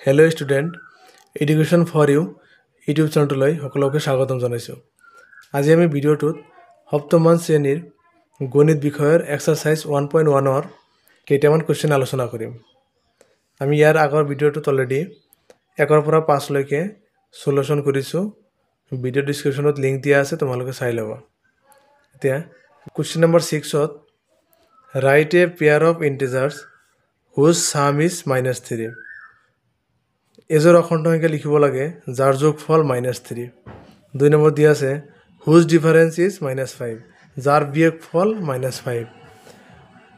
Hello' student, education for you YouTube চেনেলটোলৈ সকলোকে স্বাগতম জনাইছোঁ। আজি আমি ভিডিঅ'টোত সপ্তমমান শ্ৰেণীৰ গণিত বিষয়ৰ এক্সাৰচাইজ 1.1ৰ কেইটামান কুৱেশ্যন আলোচনা কৰিম। আমি ইয়াৰ আগৰ ভিডিঅ'টোত অলৰেডি 1ৰ পৰা 5লৈকে চলিউশ্যন কৰিছোঁ। ভিডিঅ' ডিছক্ৰিপশ্যনত লিংক দিয়া আছে, তোমালোকে চাই ল'বা। এতিয়া কুৱেশ্যন নম্বৰ 6ত write a pair of integers whose sum is -3। এজোৰ অখণ্ড সংখ্যা লিখিব লাগে যাৰ যোগফল -3। 2 নম্বৰ দিয়া আছে হুজ ডিফাৰেঞ্চ ইজ -5, যাৰ বিয়োগফল -5।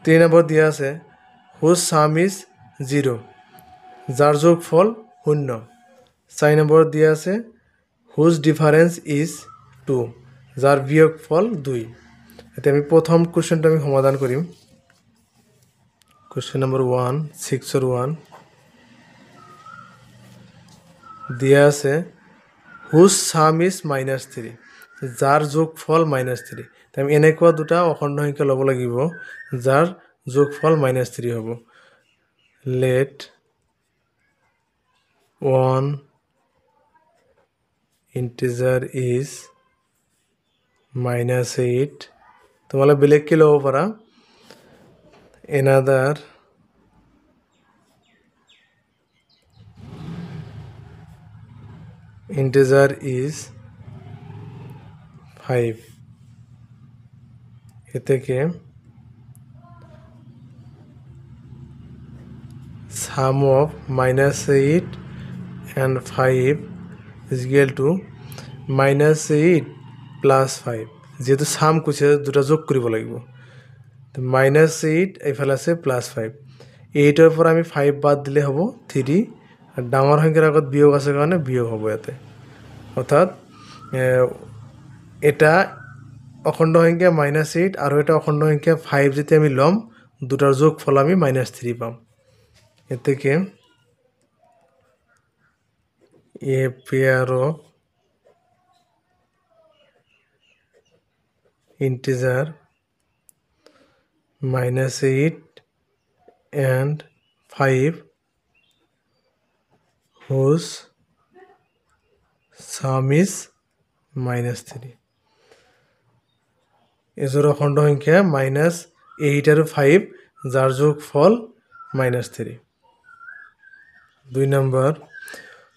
3 নম্বৰ দিয়া আছে হুজ ছাম ইজ 0, যাৰ যোগফল 0। 4 নম্বৰ দিয়া আছে হুজ ডিফাৰেঞ্চ ইজ 2, যাৰ বিয়োগফল 2। এতিয়া আমি প্ৰথম কুৱেশ্যনটো আমি সমাধান কৰিম। কুৱেশ্যন নম্বৰ 1, 6ৰ 1 দিয়া আছে হুজ ছাম ইজ -3, যাৰ যোগফল -3। আমি এনেকুৱা দুটা অখণ্ড সংখ্যা ল'ব লাগিব যাৰ যোগফল -3 হ'ব। Let 1 integer is -8। তোমালোকে বেলেগকৈ ল'ব পাৰা। Another integer is 5। এ থেকে sum of -8 and 5 is equal to -8 plus 5। যেহেতু সাম কৈছে দুটা যোগ কৰিব লাগিব। -8 এইফালে আছে +5। 8ৰ পৰা আমি 5 বাদ দিলে হ'ব 3, আৰু ডাঙৰ সংখ্যাৰ আগত বিয়োগ আছে কাৰণে বিয়োগ হ'ব ইয়াতে। অৰ্থাৎ এটা অখণ্ড সংখ্যা -8 আৰু এটা অখণ্ড সংখ্যা 5 যেতিয়া আমি ল'ম, দুটাৰ যোগফল আমি -3 পাম। এ থেকে a pair of integer -8 and 5 whose sum is -3। এজোৰ অখণ্ড সংখ্যা -8 আৰু 5, যাৰ যোগফল -3। 2 নম্বৰ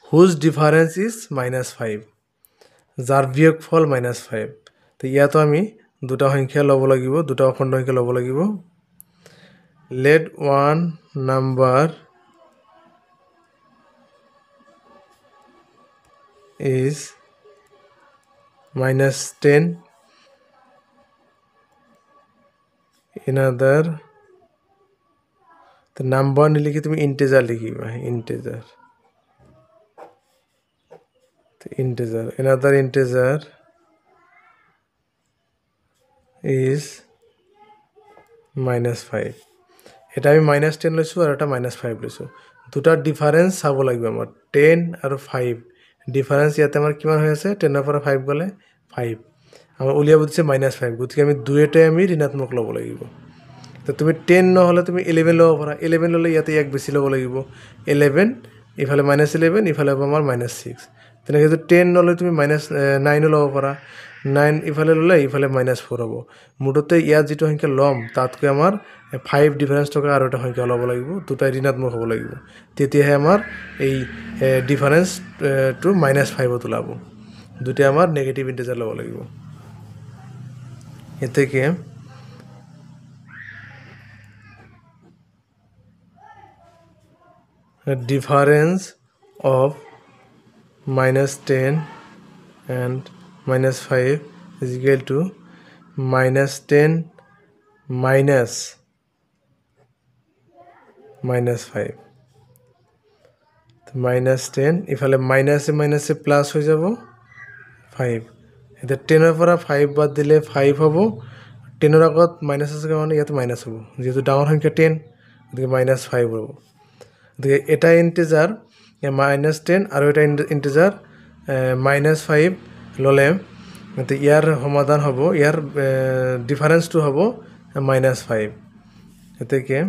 হুজ ডিফাৰেঞ্চ ইজ -5, যাৰ বিয়োগফল -5। তো ইয়াতো আমি দুটা সংখ্যা ল'ব লাগিব, দুটা অখণ্ড সংখ্যা ল'ব লাগিব। লেট 1 নাম্বাৰ ইজ -10, another তো নাম্বাৰ নিলিখে তুমি ইন্টিজাৰ লিখিবা। Integer another integer is -5। এটা আমি -10 লৈছোঁ আৰু এটা -5 লৈছোঁ। দুটাৰ ডিফাৰেঞ্চ চাব লাগিব আমাৰ। 10 আৰু 5 ডিফাৰেঞ্চ ইয়াতে আমাৰ কিমান হৈ আছে? 10ৰ পৰা 5 গ'লে 5। আমাৰ উলিয়াব দিছে -5, গতিকে আমি দুয়োটাই আমি ঋণাত্মক ল'ব লাগিব। তো তুমি 10 নহ'লে তুমি 11 ল'ব পাৰা। 11 ল'লে ইয়াতে এক বেছি ল'ব লাগিব। 11 ইফালে -11, ইফালে হ'ব আমাৰ -6। তেনেকৈ যদি 10 নল'লে তুমি -9 ল'ব পাৰা। 9 ইফালে ল'লে ইফালে -4 হ'ব। মুঠতে ইয়াত যিটো সংখ্যা ল'ম তাতকৈ আমাৰ 5 ডিফাৰেঞ্চ থকা আৰু এটা সংখ্যা ল'ব লাগিব, দুটাই ঋণাত্মক হ'ব লাগিব। তেতিয়াহে আমাৰ এই ডিফাৰেঞ্চটো -5ত ওলাব। দুটাই আমাৰ নেগেটিভ ইণ্টিজাৰ ল'ব লাগিব। এ থেকে difference of -10 and -5 is equal to -10 minus -5। -10 ইফালে মাইনাছে প্লাছ হৈ যাব 5। এতিয়া 10ৰ পৰা 5 বাদ দিলে 5 হ'ব। 10ৰ আগত মাইনাছ আছে কাৰণে ইয়াত মাইনাছ হ'ব, যিহেতু ডাঙৰ সংখ্যা 10, গতিকে -5 হ'ব। গতিকে এটা ইণ্টিজাৰ -10 আৰু এটা ইণ্টিজাৰ -5 ল'লে ইয়াৰ সমাধান হ'ব, ইয়াৰ ডিফাৰেঞ্চটো হ'ব -5। গতিকে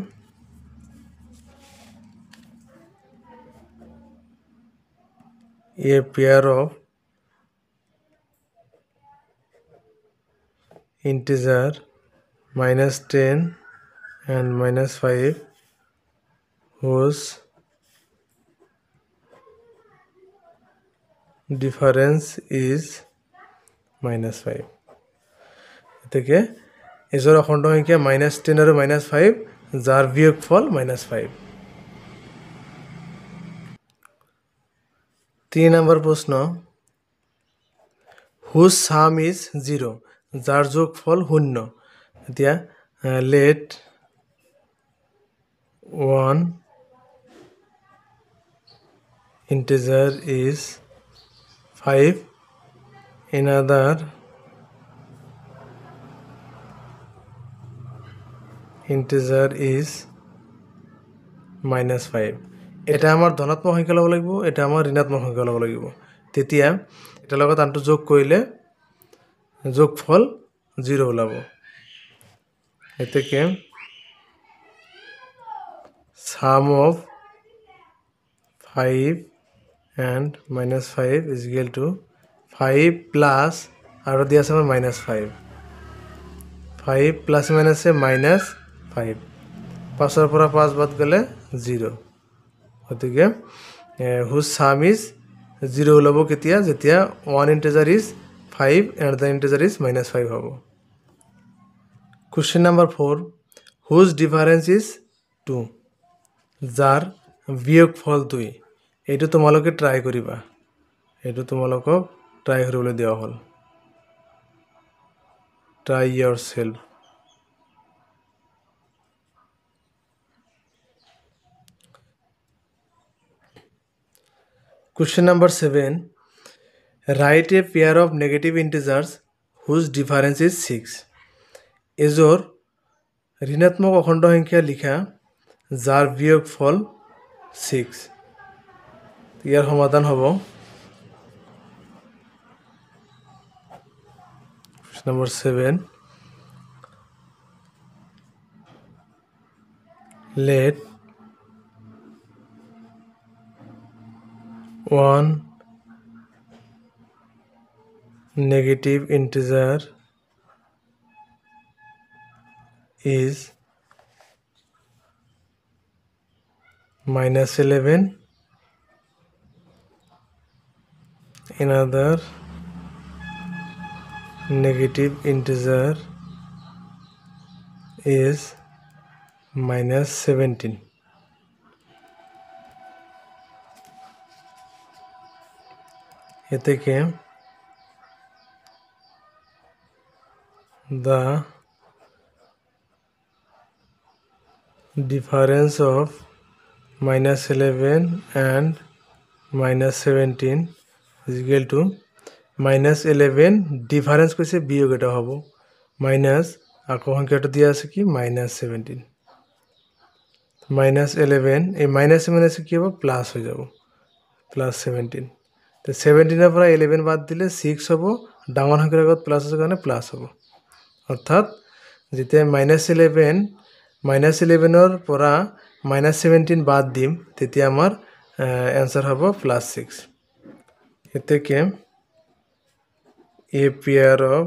a pair of integer -10 and -5 whose difference is -5. এতেকে এজোৰ অখণ্ড সংখ্যা -10 আৰু -5 যাৰ বিয়োগফল -5. 3 নম্বৰ প্ৰশ্ন whose sum is 0 যাৰ যোগফল 0. এতিয়া let 1 integer is 5, another integer is -5. এটা আমাৰ ধনাত্মক সংখ্যা ল'ব লাগিব, এটা আমাৰ ঋণাত্মক সংখ্যা ল'ব লাগিব. তেতিয়া এটাৰ লগত আনটো যোগ কৰিলে যোগফল 0 ওলাব. এতেকে sum of 5 and -5 is equal to 5 plus আৰু দিয়া আছে আমাৰ -5. 5 plus minus -5. 5 ৰ পৰা 5 বাদ গ'লে 0. গতিকে whose sum is 0 ওলাব কেতিয়া যেতিয়া one integer is 5 and the integer is -5 হ'ব. Question number 4 whose difference is 2 যাৰ বিয়োগফল 2. এইটো তোমালোকে ট্ৰাই কৰিবা, এইটো তোমালোকক ট্ৰাই কৰিবলৈ দিয়া হ'ল. Try yourself. Question number 7 write a pair of negative integers whose difference is 6. এজোৰ ঋণাত্মক অখণ্ড সংখ্যা লিখা যাৰ বিয়োগফল 6. ইয়াৰ সমাধান হ'ব number 7 let 1 negative integer is -11, another negative integer is -17. এতেকে the difference of -11 and -17 is equal to -11 difference কৈছে বিয়োগ এটা হ'ব মাইনাস আকৌ সংখ্যাটো দিয়া আছে কি -17 -11 এই -17 কি হ'ব প্লাস হৈ যাব +17 তো 17 এর পৰা 11 বাদ দিলে 6 হ'ব ডাঙৰ সংখ্যাৰ আগত প্লাস আছে কাৰণে প্লাস হ'ব অৰ্থাৎ যেতিয়া -11 এৰ পৰা -17 বাদ দিম তেতিয়া আমাৰ आंसर হ'ব +6 এতেকে a pair of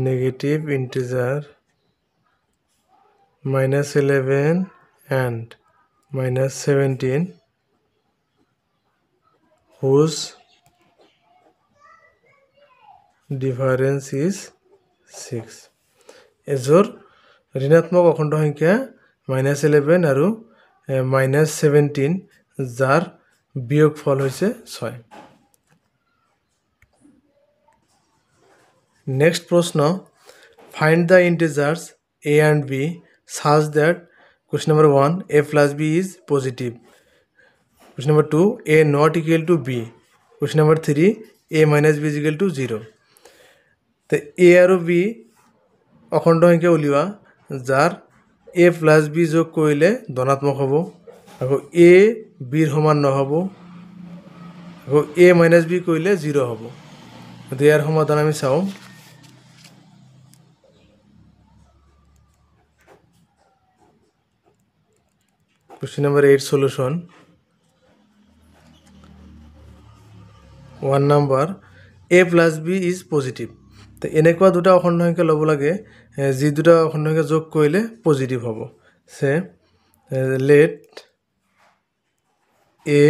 negative integer -11 and -17 whose difference is 6. এজোৰ ঋণাত্মক অখণ্ড সংখ্যা -11 আৰু -17 যাৰ বিয়োগফল হৈছে 6. নেক্সট প্ৰশ্ন find the integers a and b such that question number 1 a plus b is positive, question number 2 a not equal to b, question number 3 a minus b is equal to 0. তো a আৰু b অখণ্ড সংখ্যা উলিওৱা যাৰ a plus b যোগ কৰিলে ধনাত্মক হ'ব আকৌ a b ৰ সমান নহ'ব আকৌ a minus b কৰিলে 0 হ'ব. তো ইয়াৰ সমাধান আমি চাওঁ Question number 8 solution. 1 number a plus b is positive. তো এনেকুৱা দুটা অখণ্ড সংখ্যা ল'ব লাগে যি দুটা অখণ্ড সংখ্যা যোগ কৰিলে পজিটিভ হ'ব। সে let a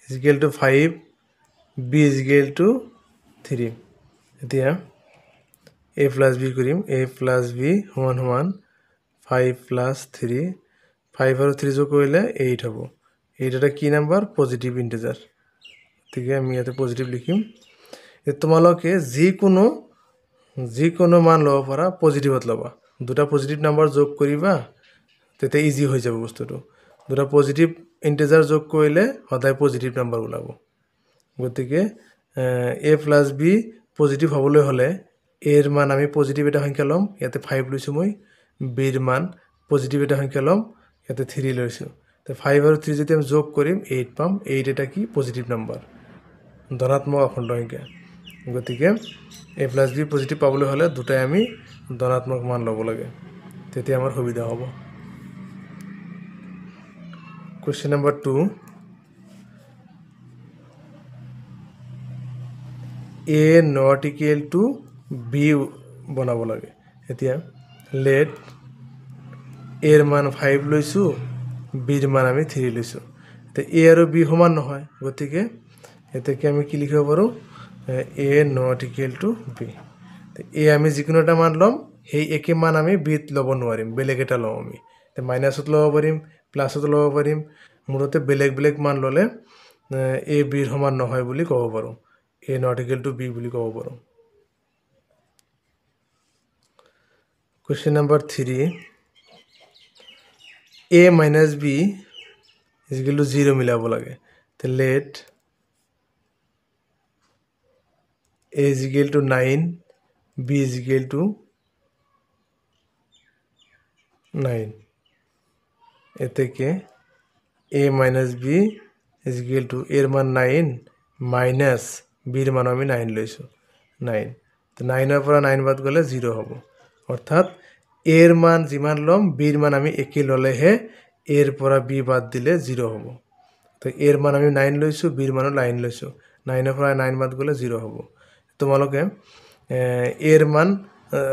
is equal to 5, b is equal to 3. এতিয়া a plus b কৰিম, a plus b সমান সমান 5 plus 3, 5 আৰু 3 যোগ কৰিলে 8 হ'ব। 8 এটা কি নাম্বাৰ? Positive integer. গতিকে আমি ইয়াতে পজিটিভ লিখিম। তোমালোকে যিকোনো মান ল'ব পাৰা, পজিটিভত ল'বা। দুটা পজিটিভ নাম্বাৰ যোগ কৰিবা, তেতিয়া ইজি হৈ যাব বস্তুটো। দুটা পজিটিভ ইন্টিজাৰ যোগ কৰিলে সদায় পজিটিভ নাম্বাৰ ওলাব। গতিকে a প্লাছ বি পজিটিভ হ'বলৈ হ'লে এৰ মান আমি পজিটিভ এটা সংখ্যা ল'ম, ইয়াতে 5 লৈছোঁ মই। বিৰ মান পজিটিভ এটা সংখ্যা ল'ম, ইয়াতে 3 লৈছোঁ। তো 5 আৰু 3 যদি আমি যোগ কৰিম 8 পাম। 8 এটা কি? পজিটিভ নাম্বাৰ, ধনাত্মক অখণ্ড সংখ্যা। গতিকে a প্লাছ বি পজিটিভ পাবলৈ হ'লে দুটাই আমি ধনাত্মক মান ল'ব লাগে, তেতিয়া আমাৰ সুবিধা হ'ব। Question number 2. a not equal to b বনাব লাগে। এতিয়া let এর মান 5 লৈছোঁ, বিৰ মান আমি 3 লৈছোঁ। তো a আৰু b সমান নহয়, গতিকে এতেকে আমি কি লিখিব পাৰোঁ? a not equal to b. তো a আমি যিকোনো এটা মান ল'ম, সেই একে মান আমি বিত ল'ব নোৱাৰিম, বেলেগ এটা ল'ম আমি। তো মাইনাছত ল'ব পাৰিম, প্লাছত ল'ব পাৰিম। মূলতে বেলেগ বেলেগ মান ল'লে a বিৰ সমান নহয় বুলি ক'ব পাৰোঁ, a not equal to b বুলি ক'ব পাৰোঁ। Question number 3. a minus b is equal to 0 মিলাব লাগে। তো let a is equal to 9, b is equal to 9. এতেকে a minus b is equal to এর মান 9 মাইনাস বির মান আমি 9 লৈছোঁ, 9। তো 9-ৰ পৰা 9 বাদ গ'লে 0 হ'ব। অৰ্থাৎ এৰ মান যিমান ল'ম, বিৰ মান আমি একে ল'লেহে এৰ পৰা বি বাদ দিলে 0 হ'ব। তো এৰ মান আমি 9 লৈছোঁ, বিৰ মানো 9 লৈছোঁ। 9-ৰ পৰা 9 বাদ গ'লে 0 হ'ব। তোমালোকে এৰ মান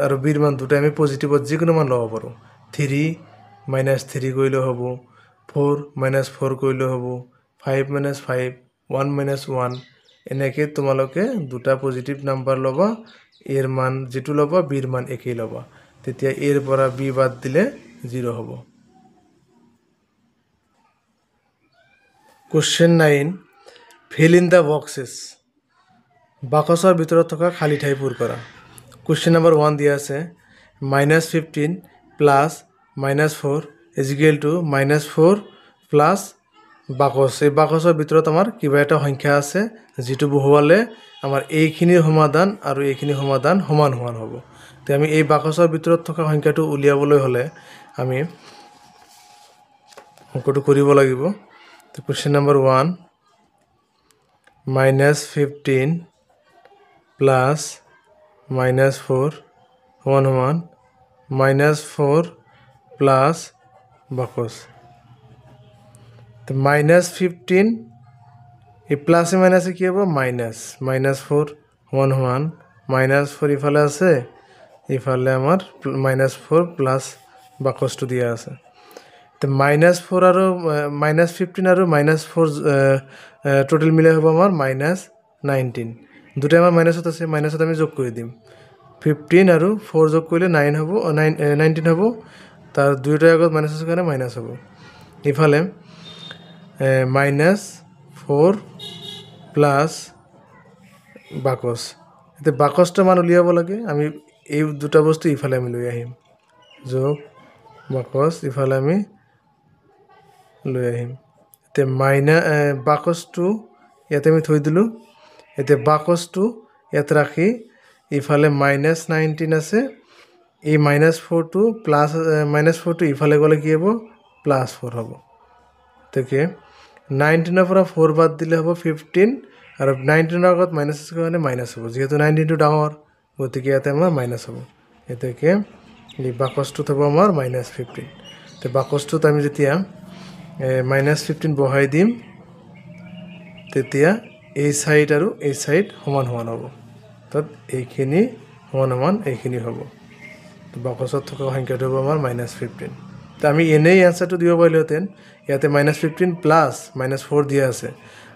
আৰু বিৰ মান দুটাই আমি পজিটিভত যিকোনো মান ল'ব পাৰোঁ। 3 minus 3 কৰিলেও হ'ব, 4 minus 4 কৰিলেও হ'ব, 5 minus 5, 1 minus 1। এনেকৈ তোমালোকে দুটা পজিটিভ নাম্বাৰ ল'বা, এৰ মান যিটো ল'বা বিৰ মান একেই ল'বা, তেতিয়া এৰ পৰা বি বাদ দিলে 0 হ'ব। Question 9. Fill in the boxes. বাকচৰ ভিতৰত থকা খালী ঠাই পূৰ কৰা। Question number 1 দিয়া আছে, -15 plus -4 is equal to -4 plus box. এই বাকচৰ ভিতৰত আমাৰ কিবা এটা সংখ্যা আছে, যিটো বহুৱালে আমাৰ এইখিনিৰ সমাধান আৰু এইখিনিৰ সমাধান সমান সমান হ'ব। তো আমি এই বাকচৰ ভিতৰত থকা সংখ্যাটো উলিয়াবলৈ হ'লে আমি অংকটো কৰিব লাগিব। তো Question number 1, -15 প্লাছ -4 সমান সমান -4 প্লাছ বাকচ। তো -15 এই প্লাসে মাইনাসে কি হবে? মাইনাস। -4 সমান সমান -4 ইফালে আছে, ইফালে আমার -4 প্লাস বাকসটো দিয়া আছে। তো -4 আৰু -15 আৰু -4 টোটাল মিলাই হ'ব আমাৰ -19। দুটাই আমাৰ মাইনাছত আছে, মাইনাছত আমি যোগ কৰি দিম। 15 আৰু 4 যোগ কৰিলে 9 হ'ব, 19 হ'ব। তাৰ দুইটাৰ আগত মাইনাছ আছে কাৰণে মাইনাছ হ'ব। ইফালে -4 প্লাছ বাকচ। এতিয়া বাকচটো মান উলিয়াব লাগে, আমি এই দুটা বস্তু ইফালে আমি লৈ আহিম, যোগ বাকচ ইফালে আমি লৈ আহিম। এতিয়া বাকচটো ইয়াতে আমি থৈ দিলোঁ। এতিয়া বাকচটো ইয়াত ৰাখি ইফালে -19 আছে, এই -4টো প্লাছ -4টো ইফালে গ'লে কি হ'ব? +4 হ'ব। গতিকে 19ৰ পৰা 4 বাদ দিলে হ'ব 15, আৰু 19ৰ আগত মাইনাছ আছে কাৰণে মাইনাছ হ'ব। যিহেতু 19টো ডাঙৰ, গতিকে ইয়াতে আমাৰ মাইনাছ হ'ব। গতিকে এই বাকচটোত হ'ব আমাৰ -15। তো বাকচটোত আমি যেতিয়া -15 বহাই দিম তেতিয়া এই সাইড আৰু এই সাইড সমান সমান হ'ব তাত এইখিনি সমান সমান এইখিনি হ'ব তো বাকচত থকা সংখ্যাটো হ'ব আমাৰ -15 তো আমি এনেই আনসাৰটো দিব পাৰিলোহেঁতেন ইয়াতে -15 প্লাস -4 দিয়া আছে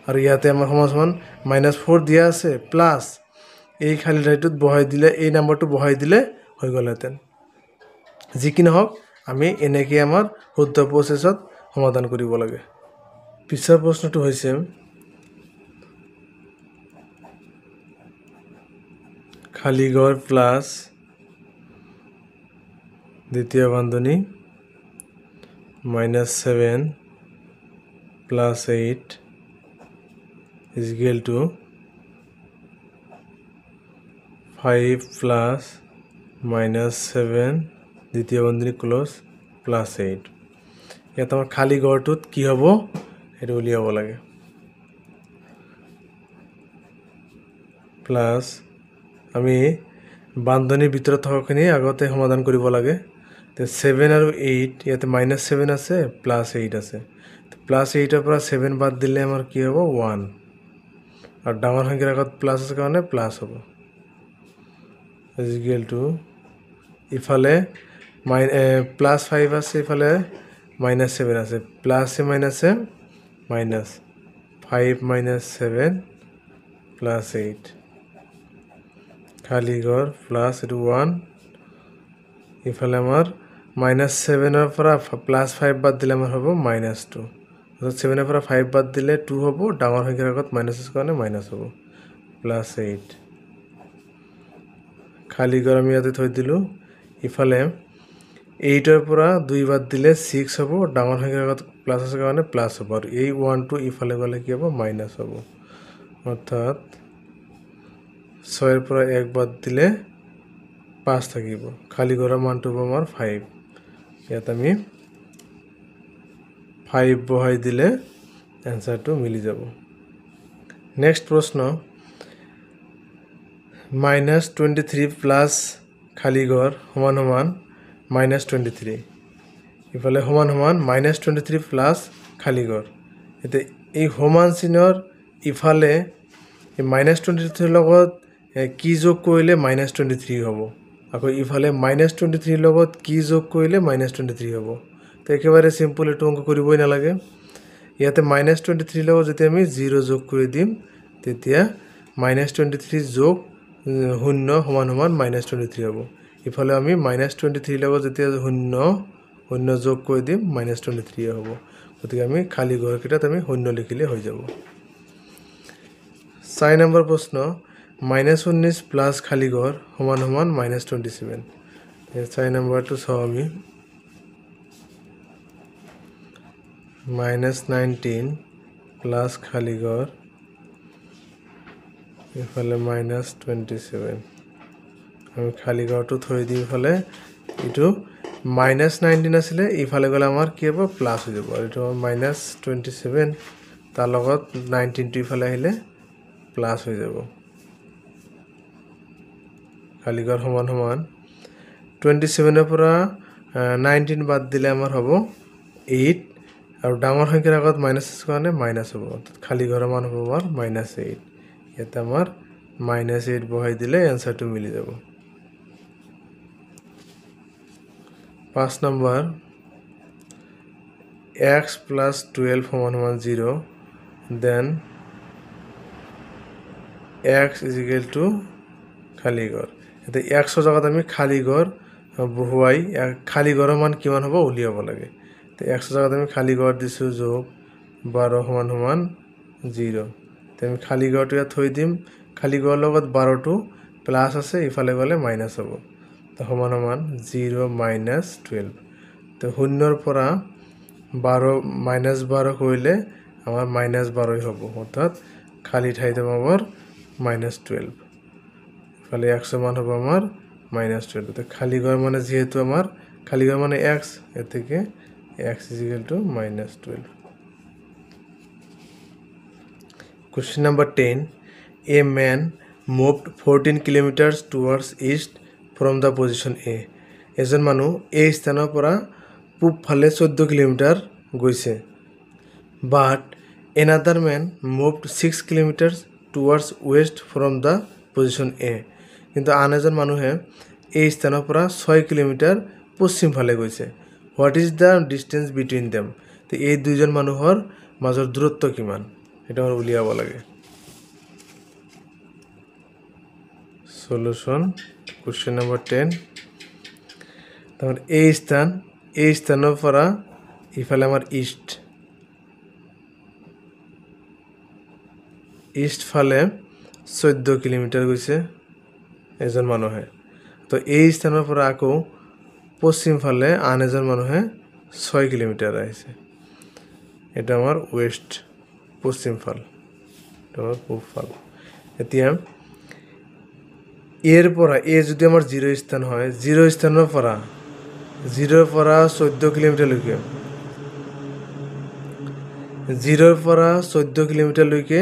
আৰু ইয়াতে আমাৰ সমান সমান -4 দিয়া আছে প্লাস এই খালি ঠাইটোত বহাই দিলে এই নাম্বাৰটো বহাই দিলে হৈ গ'লহেঁতেন যি কি নহওক আমি এনেকৈ আমাৰ শুদ্ধ প্ৰচেছত সমাধান কৰিব লাগে পিছৰ প্ৰশ্নটো হৈছে খালি ঘর প্লাস দ্বিতীয় বন্ধনী -7 plus 8 is equal to 5 plus -7 দ্বিতীয় বন্ধনী ক্লোজ প্লাস 8 ইয়াত আমাৰ খালি ঘৰটোত কি হ'ব এটা উলিয়াব লাগে প্লাস আমি বান্ধনীৰ ভিতৰত থকাখিনি আগতে সমাধান কৰিব লাগে তে 7 আৰু 8 ইয়াতে -7 আছে প্লাস 8 আছে প্লাস 8 ৰ পৰা 7 বাদ দিলে আমাৰ কি হ'ব 1 আৰু ডাঙৰ সংখ্যাৰ আগত প্লাস আছে কাৰণে প্লাস হ'ব is equal to ইফালে প্লাস 5 আছে ইফালে -7 আছে প্লাস মাইনাসে মাইনাস 5 -7 প্লাস 8 খালি ঘর প্লাস 1 ইফালে আমার -7 এর পৰা প্লাস 5 বাদ দিলে আমাৰ হ'ব -2 অৰ্থাৎ 7 এৰ পৰা 5 বাদ দিলে 2 হ'ব ডাঙৰ সংখ্যাৰ আগত মাইনাস আছে কাৰণে মাইনাস হ'ব প্লাস 8 খালি ঘৰ আমি ইয়াতে থৈ দিলো ইফালে 8 এৰ পৰা 2 বাদ দিলে 6 হ'ব ডাঙৰ সংখ্যাৰ আগত প্লাস আছে কাৰণে প্লাস হ'ব আৰু এই 1 টো ইফালে গলে কি হ'ব মাইনাস হ'ব অর্থাৎ 6 এর পৰা 1 বাদ দিলে 5 থাকিব খালি ঘৰৰ মানটো হ'ব আমাৰ 5 ইয়াত আমি 5 বহাই দিলে এনসারটো মিলি যাব নেক্সট প্রশ্ন -23 প্লাস খালি ঘর সমান সমান -23 ইফালে সমান সমান -23 প্লাস খালি ঘর এতে এই সমান চিহ্নৰ ইফালে এই -23 লগত কি যোগ কৰিলে -23 হ'ব আকৌ ইফালে -23 লগত কি যোগ কৰিলে -23 হ'ব তো একেবাৰে সিম্পল এটো অঙ্ক কৰিবই নালাগে ইয়াতে -23 লগত যদি আমি 0 যোগ কৰি দিম তেতিয়া -23 যোগ 0 সমান সমান -23 হ'ব ইফালে আমি -23 লগত যেতিয়া 0 যোগ কৰি দিম -23 হ'ব গতিকে আমি খালি ঘৰকেইটাত আমি 0 লিখিলে হৈ যাব 4 নম্বৰ প্ৰশ্ন -19 প্লাস খালি ঘৰ সমান সমান -27 এই 4 নম্বৰটো চাও আমি -19 প্লাস খালি ঘর ইফালে -27 আমি খালি ঘরটো থৈ দিম ইফালে এটো -19 আছিল ইফালে গলে আমাৰ কি হ'ব প্লাস হৈ যাব আৰু এটো -27 তাৰ লগত 19 টো ইফালে আহিলে প্লাস হৈ যাব খালি ঘৰ সমান সমান 27 এৰ পৰা 19 বাদ দিলে আমাৰ হ'ব 8 আৰু ডাঙৰ সংখ্যাৰ আগত মাইনাস আছে কাৰণে মাইনাস হ'ব খালি ঘৰৰ মান হ'ব আমাৰ -8 ইয়াতে আমাৰ -8 বহাই দিলে এনসাৰটো মিলি যাব 5 নম্বৰ x plus 12 সমান সমান 0 then x is equal to খালি ঘর এতে x এর জায়গাত আমি খালি ঘর বহুৱাই খালি ঘৰৰ মান কিমান হ'ব উলিয়াব লাগে তো x এর জায়গাত আমি খালি ঘর দিছো যোগ 12 সমান সমান 0 তো আমি খালি ঘৰটো ইয়াত থৈ দিম খালি ঘৰৰ লগত 12 টো প্লাস আছে ইফালে গলে মাইনাস হ'ব তো সমান সমান 0 -12 তো 0 এর পৰা 12 -12 কৰিলে আমাৰ -12 হ'ব অৰ্থাৎ খালি ঠাইত আমাৰ -12 ইফালে x মান হ'ব আমাৰ -12 তো খালি ঘর মানে যেহেতু আমার খালি ঘর মানে x এর থেকে x is equal to -12 question number 10 a man moved 14 kilometers towards east from the position a এজন মানুহ এই স্থানৰ পৰা পূব ফালে 14 কিলোমিটাৰ গৈছে but another man moved 6 kilometers towards west from the position A. কিন্তু আন এজন মানুহে এই স্থানৰ পৰা 6 কিলোমিটাৰ পশ্চিম ফালে গৈছে. What is the distance between them? তো এই দুইজন মানুহৰ মাজৰ দূৰত্ব কিমান এটা আমাৰ উলিয়াব লাগে. Solution question number 10. তাৰপৰ এই স্থানৰ পৰা ইফালে আমাৰ ইষ্ট ফালে 14 কিলোমিটাৰ গৈছে এজন মানুহে. তো এই স্থানৰ পৰা আকৌ পশ্চিম ফালে আন এজন মানুহে 6 কিলোমিটাৰ আহিছে. এটা আমাৰ ওয়েস্ট পশ্চিম ফাল, এটা আমাৰ পূব ফাল. এতিয়া এৰ পৰা যদি আমাৰ জিৰ' স্থান হয়, জিৰ' স্থানৰ পৰা 14 কিলোমিটাৰলৈকে, 0ৰ পৰা 14 কিলোমিটাৰলৈকে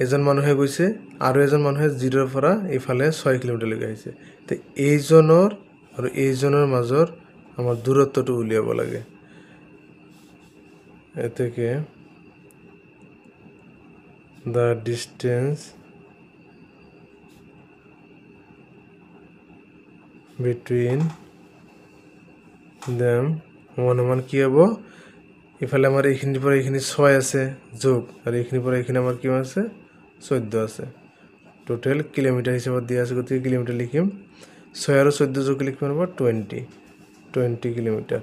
এজন মানুহে গৈছে আৰু এজন মানুহে 0ৰ পৰা ইফালে 6 কিলোমিটাৰলৈকে আহিছে. তো এইজনৰ আৰু এইজনৰ মাজৰ আমাৰ দূৰত্বটো উলিয়াব লাগে. এতেকে দ্য ডিষ্টেন্স বিটুইন দেম অনুমান কি হ'ব? ইফালে আমাৰ এইখিনিৰ পৰা এইখিনি 6 আছে যোগ, আৰু এইখিনিৰ পৰা এইখিনি আমাৰ কিমান আছে? 14 আছে. টোটেল কিলোমিটাৰ হিচাপত দিয়া আছে, গতিকে কিলোমিটাৰ লিখিম. 6 আৰু 14 যোগ লিখিম 20 কিলোমিটাৰ.